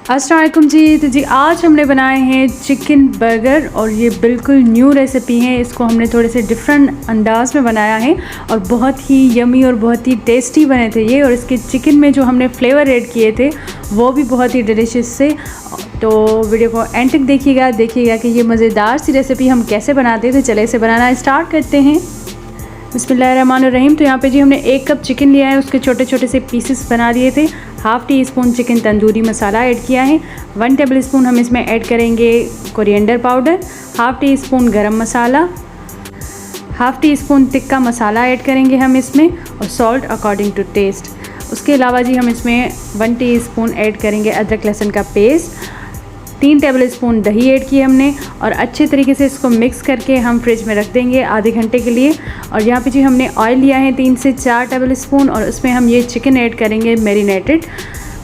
अस्सलाम वालेकुम जी। तो जी आज हमने बनाए हैं चिकन बर्गर और ये बिल्कुल न्यू रेसिपी है। इसको हमने थोड़े से डिफरेंट अंदाज में बनाया है और बहुत ही यमी और बहुत ही टेस्टी बने थे ये। और इसके चिकन में जो हमने फ्लेवर ऐड किए थे वो भी बहुत ही डिलीशियस से। तो वीडियो को एंड तक देखिएगा कि ये मज़ेदार सी रेसिपी हम कैसे बनाते थे। चले इसे बनाना स्टार्ट करते हैं। बिस्मिल्लाहिर्रहमानिर्रहीम। तो यहाँ पे जी हमने 1 कप चिकन लिया है, उसके छोटे छोटे से पीसेस बना लिए थे। Half teaspoon chicken tandoori masala add किया है। 1 टेबल स्पून हम इसमें ऐड करेंगे coriander powder, half teaspoon garam masala, half teaspoon tikka masala add करेंगे हम इसमें, और सॉल्ट अकॉर्डिंग टू टेस्ट। उसके अलावा जी हम इसमें 1 टी स्पून ऐड करेंगे अदरक लहसुन का पेस्ट। 3 टेबल स्पून दही ऐड की हमने और अच्छे तरीके से इसको मिक्स करके हम फ्रिज में रख देंगे आधे घंटे के लिए। और यहाँ पे जी हमने ऑयल लिया है 3 से 4 टेबल स्पून और उसमें हम ये चिकन ऐड करेंगे मैरिनेटेड।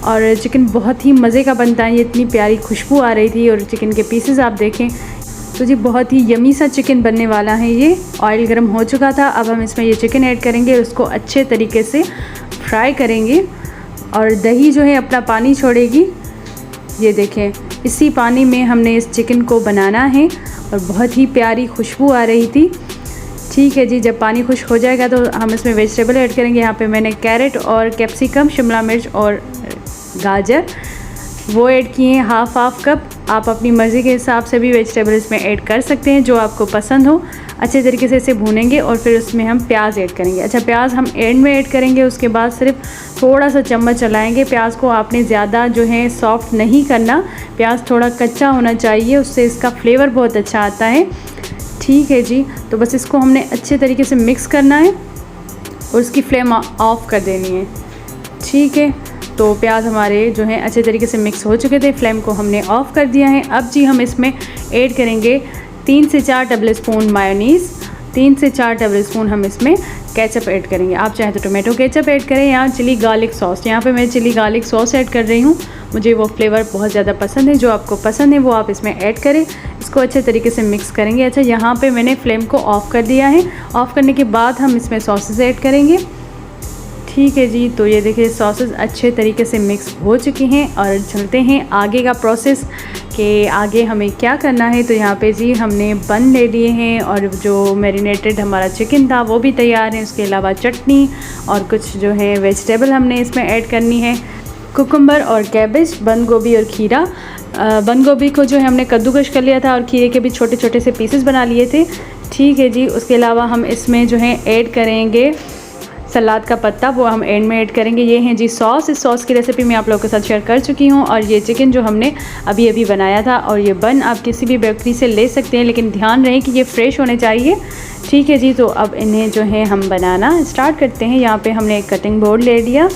और चिकन बहुत ही मज़े का बनता है, ये इतनी प्यारी खुशबू आ रही थी। और चिकन के पीसेस आप देखें तो जी बहुत ही यमी सा चिकन बनने वाला है ये। ऑयल गर्म हो चुका था, अब हम इसमें ये चिकन ऐड करेंगे और उसको अच्छे तरीके से फ्राई करेंगे। और दही जो है अपना पानी छोड़ेगी, ये देखें इसी पानी में हमने इस चिकन को बनाना है। और बहुत ही प्यारी खुशबू आ रही थी। ठीक है जी, जब पानी खुश हो जाएगा तो हम इसमें वेजिटेबल ऐड करेंगे। यहाँ पे मैंने कैरेट और कैप्सिकम, शिमला मिर्च और गाजर वो ऐड किए हैं हाफ़ कप। आप अपनी मर्ज़ी के हिसाब से भी वेजिटेबल इसमें ऐड कर सकते हैं जो आपको पसंद हो। अच्छे तरीके से इसे भूनेंगे और फिर उसमें हम प्याज ऐड करेंगे। अच्छा, प्याज हम एंड में ऐड करेंगे, उसके बाद सिर्फ थोड़ा सा चम्मच चलाएंगे। प्याज को आपने ज़्यादा जो है सॉफ्ट नहीं करना, प्याज थोड़ा कच्चा होना चाहिए, उससे इसका फ्लेवर बहुत अच्छा आता है। ठीक है जी, तो बस इसको हमने अच्छे तरीके से मिक्स करना है और उसकी फ्लेम ऑफ कर देनी है। ठीक है, तो प्याज हमारे जो है अच्छे तरीके से मिक्स हो चुके थे, फ्लेम को हमने ऑफ़ कर दिया है। अब जी हम इसमें ऐड करेंगे 3 से 4 टेबल स्पून मायोनीज़, 3 से 4 टेबल स्पून हम इसमें केचप ऐड करेंगे। आप चाहें तो टोमेटो केचप ऐड करें या चिली गार्लिक सॉस। यहाँ पे मैं चिली गार्लिक सॉस ऐड कर रही हूँ, मुझे वो फ्लेवर बहुत ज़्यादा पसंद है। जो आपको पसंद है वो आप इसमें ऐड करें। इसको अच्छे तरीके से मिक्स करेंगे। अच्छा, यहाँ पे मैंने फ्लेम को ऑफ़ कर दिया है। ऑफ़ करने के बाद हम इसमें सॉसेस ऐड करेंगे। ठीक है जी, तो ये देखिए सॉसेस अच्छे तरीके से मिक्स हो चुकी हैं। और चलते हैं आगे का प्रोसेस कि आगे हमें क्या करना है। तो यहाँ पे जी हमने बन ले लिए हैं और जो मैरिनेटेड हमारा चिकन था वो भी तैयार है। उसके अलावा चटनी और कुछ जो है वेजिटेबल हमने इसमें ऐड करनी है, कुकुम्बर और कैबेज, बंद गोभी और खीरा। बंद गोभी को जो है हमने कद्दूकश कर लिया था और खीरे के भी छोटे छोटे से पीसेस बना लिए थे। ठीक है जी, उसके अलावा हम इसमें जो है ऐड करेंगे सलाद का पत्ता, वो हम एंड में ऐड करेंगे। ये हैं जी सॉस। इस सॉस की रेसिपी मैं आप लोगों के साथ शेयर कर चुकी हूँ। और ये चिकन जो हमने अभी अभी बनाया था, और ये बन आप किसी भी बेकरी से ले सकते हैं, लेकिन ध्यान रहे कि ये फ्रेश होने चाहिए। ठीक है जी, तो अब इन्हें जो है हम बनाना स्टार्ट करते हैं। यहाँ पे हमने एक कटिंग बोर्ड ले लिया।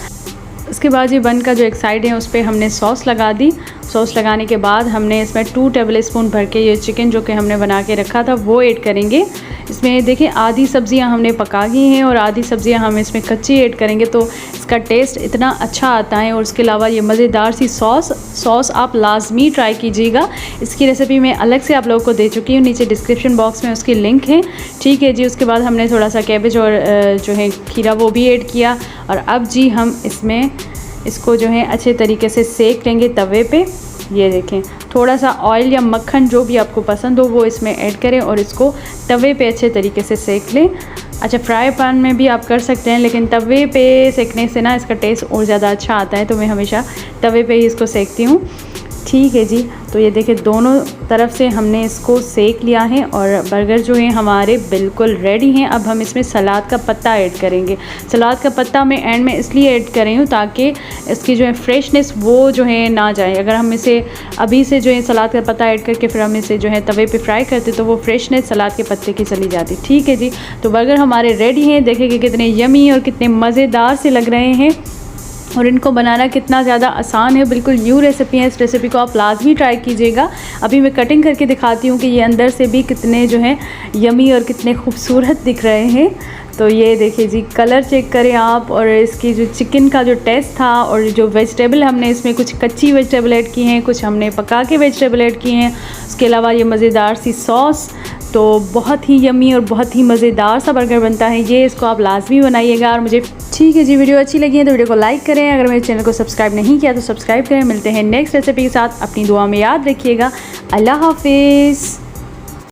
उसके बाद ये बन का जो एक साइड है उस पर हमने सॉस लगा दी। सॉस लगाने के बाद हमने इसमें 2 टेबल स्पून भर के ये चिकन जो कि हमने बना के रखा था वो ऐड करेंगे। इसमें देखिए आधी सब्ज़ियां हमने पका दी हैं और आधी सब्ज़ियां हम इसमें कच्ची ऐड करेंगे, तो इसका टेस्ट इतना अच्छा आता है। और उसके अलावा ये मज़ेदार सी सॉस आप लाजमी ट्राई कीजिएगा। इसकी रेसिपी मैं अलग से आप लोगों को दे चुकी हूँ, नीचे डिस्क्रिप्शन बॉक्स में उसकी लिंक है। ठीक है जी, उसके बाद हमने थोड़ा सा कैबेज और जो है खीरा वो भी ऐड किया। और अब जी हम इसमें इसको जो है अच्छे तरीके से सेक लेंगे तवे पे। ये देखें, थोड़ा सा ऑयल या मक्खन जो भी आपको पसंद हो वो इसमें ऐड करें और इसको तवे पे अच्छे तरीके से सेक लें। अच्छा, फ्राई पैन में भी आप कर सकते हैं, लेकिन तवे पे सेकने से ना इसका टेस्ट और ज़्यादा अच्छा आता है, तो मैं हमेशा तवे पे ही इसको सेकती हूँ। ठीक है जी, तो ये देखिए दोनों तरफ से हमने इसको सेक लिया है और बर्गर जो है हमारे बिल्कुल रेडी हैं। अब हम इसमें सलाद का पत्ता ऐड करेंगे। सलाद का पत्ता मैं एंड में इसलिए ऐड कर रही हूँ ताकि इसकी जो है फ्रेशनेस वो जो है ना जाए। अगर हम इसे अभी से जो है सलाद का पत्ता ऐड करके फिर हम इसे जो है तवे पे फ्राई करते तो वो फ्रेशनेस सलाद के पत्ते की चली जाती। ठीक है जी, तो बर्गर हमारे रेडी हैं। देखेंगे कितने यमी और कितने मज़ेदार से लग रहे हैं और इनको बनाना कितना ज़्यादा आसान है। बिल्कुल न्यू रेसिपी है, इस रेसिपी को आप लाजमी ट्राई कीजिएगा। अभी मैं कटिंग करके दिखाती हूँ कि ये अंदर से भी कितने जो हैं यमी और कितने खूबसूरत दिख रहे हैं। तो ये देखिए जी, कलर चेक करें आप, और इसकी जो चिकन का जो टेस्ट था, और जो वेजिटेबल हमने इसमें कुछ कच्ची वेजिटेबल ऐड की हैं, कुछ हमने पका के वेजिटेबल ऐड की हैं, उसके अलावा ये मज़ेदार सी सॉस, तो बहुत ही यम्मी और बहुत ही मज़ेदार सा बर्गर बनता है ये। इसको आप लाजमी बनाइएगा। और मुझे ठीक है जी, वीडियो अच्छी लगी है तो वीडियो को लाइक करें, अगर मेरे चैनल को सब्सक्राइब नहीं किया तो सब्सक्राइब करें। मिलते हैं नेक्स्ट रेसिपी के साथ, अपनी दुआ में याद रखिएगा। अल्लाह हाफिज़।